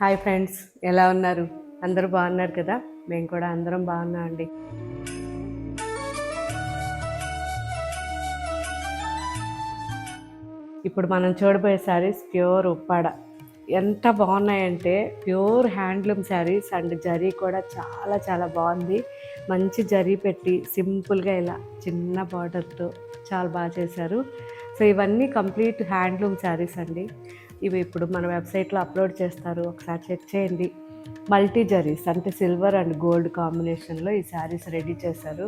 Hi friends, ఎలా ఉన్నారు? అందరూ బాగున్నారు కదా? మేము కూడా అందరం బాగున్నాం అండి. ఇప్పుడు మనం చూడబోయే శారీస్ ప్యూర్ ఉప్పాడ. ఎంత బాగున్నాయంటే pure handloom saris and zari కూడా చాలా చాలా బాగుంది. మంచి జరీ పెట్టి సింపుల్గా ఇలా చిన్న బార్డర్తో చాలా బాగా చేశారు. సో ఇవన్నీ కంప్లీట్ హ్యాండ్లూమ్ శారీస్ అండి. ఇవి ఇప్పుడు మన వెబ్సైట్లో అప్లోడ్ చేస్తారు, ఒకసారి చెక్ చేయండి. మల్టీ జరీస్ అంటే సిల్వర్ అండ్ గోల్డ్ కాంబినేషన్లో ఈ శారీస్ రెడీ చేశారు.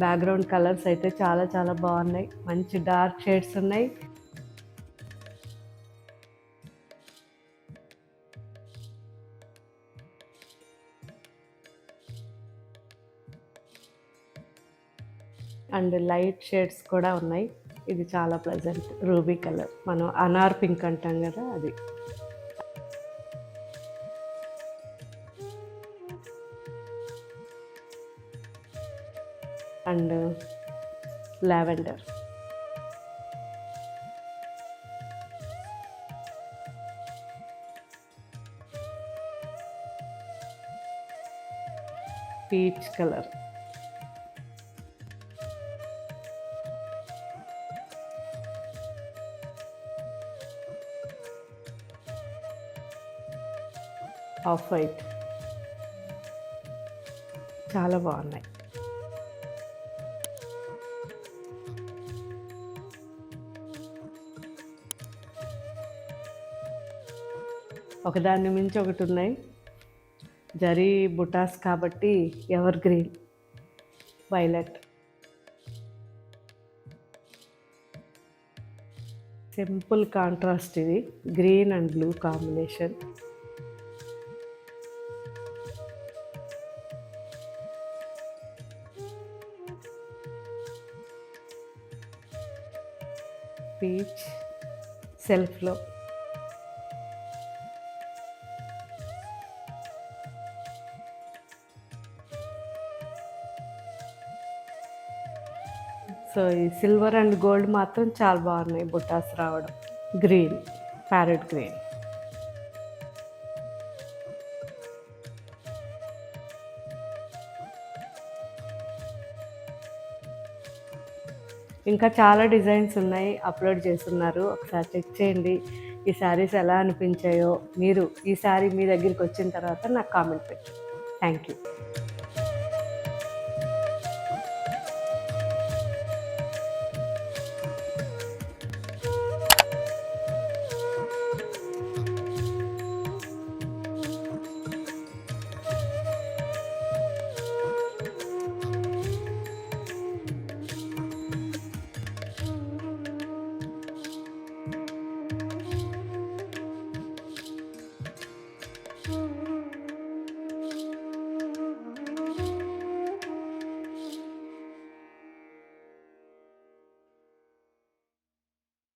బ్యాక్గ్రౌండ్ కలర్స్ అయితే చాలా చాలా బాగున్నాయి, మంచి డార్క్ షేడ్స్ ఉన్నాయి. అండ్ లైట్ షేడ్స్ కూడా ఉన్నాయి. ఇది చాలా ప్లెజెంట్ రూబీ కలర్, మనం అనార్ పింక్ అంటాం కదా అది. And lavender, peach colour, off white, చాలా బాగున్నాయి. ఒకదాన్ని మించి ఒకటి ఉన్నాయి. జరీ బుటాస్ కాబట్టి evergreen, violet, simple contrast. ఇది green and blue combination. Peach సెల్ఫ్లో, సో ఈ సిల్వర్ అండ్ గోల్డ్ మాత్రం చాలా బాగున్నాయి బుటాస్ రావడం. Green, parrot green. ఇంకా చాలా డిజైన్స్ ఉన్నాయి, అప్లోడ్ చేస్తున్నారు, ఒకసారి చెక్ చేయండి. ఈ శారీస్ ఎలా అనిపించాయో మీరు ఈ శారీ మీ దగ్గరికి వచ్చిన తర్వాత నాకు కామెంట్ పెట్టండి. Thank you.